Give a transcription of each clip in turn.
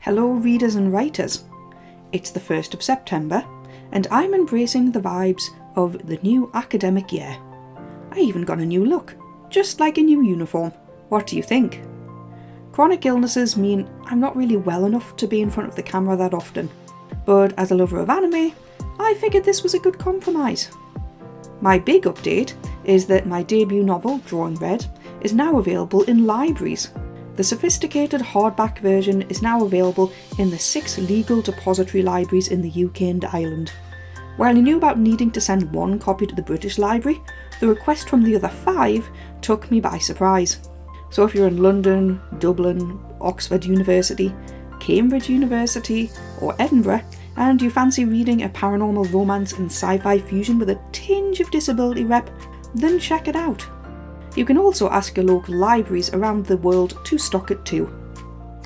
Hello readers and writers. It's the 1st of September and I'm embracing the vibes of the new academic year. I even got a new look, just like a new uniform. What do you think? Chronic illnesses mean I'm not really well enough to be in front of the camera that often, but as a lover of anime, I figured this was a good compromise. My big update is that my debut novel, Drawing Red, is now available in libraries. The sophisticated hardback version is now available in the 6 legal depository libraries in the UK and Ireland. While I knew about needing to send one copy to the British Library, the request from the other 5 took me by surprise. So if you're in London, Dublin, Oxford University, Cambridge University or Edinburgh and you fancy reading a paranormal romance and sci-fi fusion with a tinge of disability rep, then check it out. You can also ask your local libraries around the world to stock it too.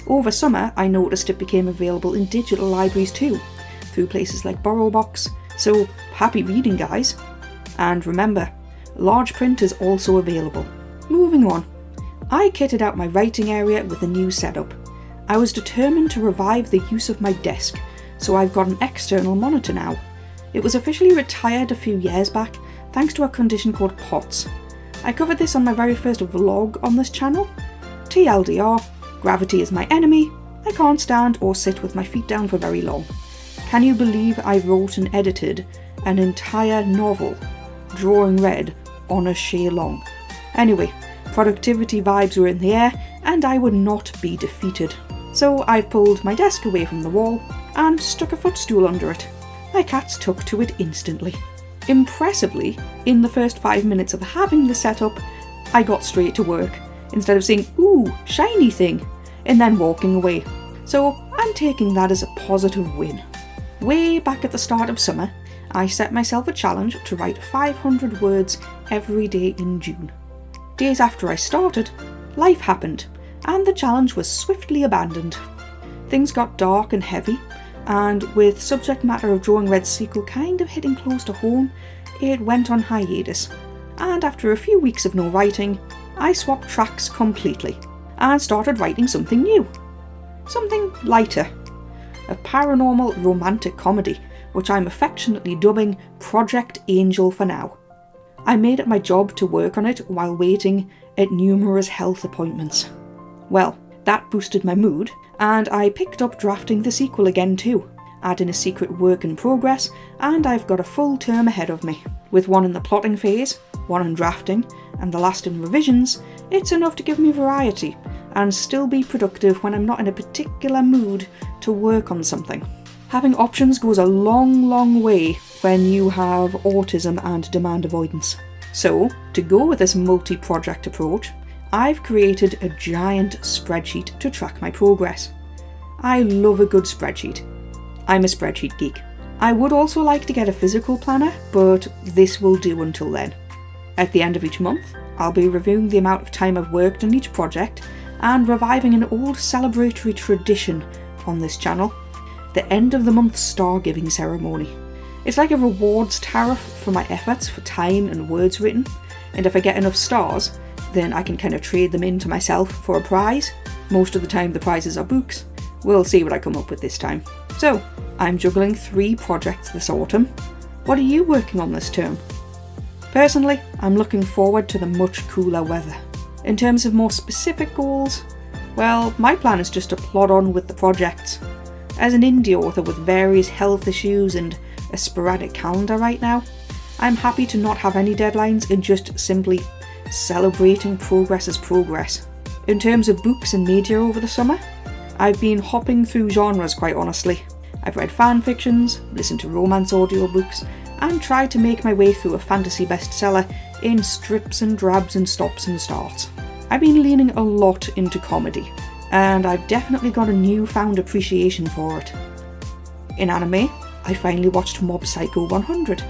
Over summer, I noticed it became available in digital libraries too, through places like BorrowBox, so happy reading guys. And remember, large print is also available. Moving on, I kitted out my writing area with a new setup. I was determined to revive the use of my desk, so I've got an external monitor now. It was officially retired a few years back, thanks to a condition called POTS. I covered this on my very first vlog on this channel. TLDR, gravity is my enemy, I can't stand or sit with my feet down for very long. Can you believe I wrote and edited an entire novel, Drawing Red, on a share long? Anyway, productivity vibes were in the air and I would not be defeated. So I pulled my desk away from the wall and stuck a footstool under it. My cats took to it instantly. Impressively, in the first 5 minutes of having the setup, I got straight to work, instead of saying, "Ooh, shiny thing," and then walking away. So I'm taking that as a positive win. Way back at the start of summer, I set myself a challenge to write 500 words every day in June. Days after I started, life happened, and the challenge was swiftly abandoned. Things got dark and heavy, and with subject matter of Drawing Red's sequel kind of hitting close to home, it went on hiatus. And after a few weeks of no writing, I swapped tracks completely and started writing something new. Something lighter. A paranormal romantic comedy, which I'm affectionately dubbing Project Angel for now. I made it my job to work on it while waiting at numerous health appointments. Well, that boosted my mood, and I picked up drafting the sequel again too, adding a secret work in progress, and I've got a full term ahead of me. With one in the plotting phase, one in drafting, and the last in revisions, it's enough to give me variety, and still be productive when I'm not in a particular mood to work on something. Having options goes a long way when you have autism and demand avoidance. So, to go with this multi-project approach, I've created a giant spreadsheet to track my progress. I love a good spreadsheet. I'm a spreadsheet geek. I would also like to get a physical planner, but this will do until then. At the end of each month, I'll be reviewing the amount of time I've worked on each project and reviving an old celebratory tradition on this channel, the end of the month star giving ceremony. It's like a rewards tariff for my efforts for time and words written, and if I get enough stars, then I can kind of trade them in to myself for a prize. Most of the time the prizes are books. We'll see what I come up with this time. So, I'm juggling 3 projects this autumn. What are you working on this term? Personally, I'm looking forward to the much cooler weather. In terms of more specific goals, well, my plan is just to plod on with the projects. As an indie author with various health issues and a sporadic calendar right now, I'm happy to not have any deadlines and just simply celebrating progress as progress. In terms of books and media over the summer, I've been hopping through genres quite honestly. I've read fan fictions, listened to romance audiobooks, and tried to make my way through a fantasy bestseller in strips and drabs and stops and starts. I've been leaning a lot into comedy, and I've definitely got a newfound appreciation for it. In anime, I finally watched Mob Psycho 100.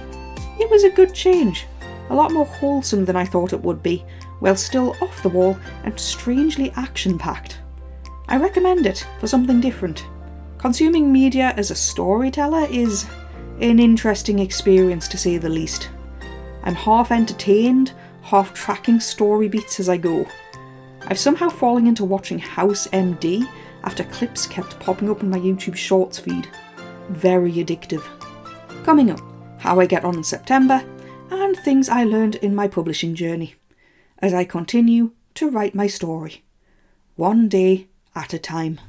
It was a good change. A lot more wholesome than I thought it would be, while still off the wall and strangely action-packed. I recommend it for something different. Consuming media as a storyteller is an interesting experience to say the least. I'm half entertained, half tracking story beats as I go. I've somehow fallen into watching House MD after clips kept popping up in my YouTube Shorts feed. Very addictive. Coming up, how I get on in September, and things I learned in my publishing journey, as I continue to write my story, one day at a time.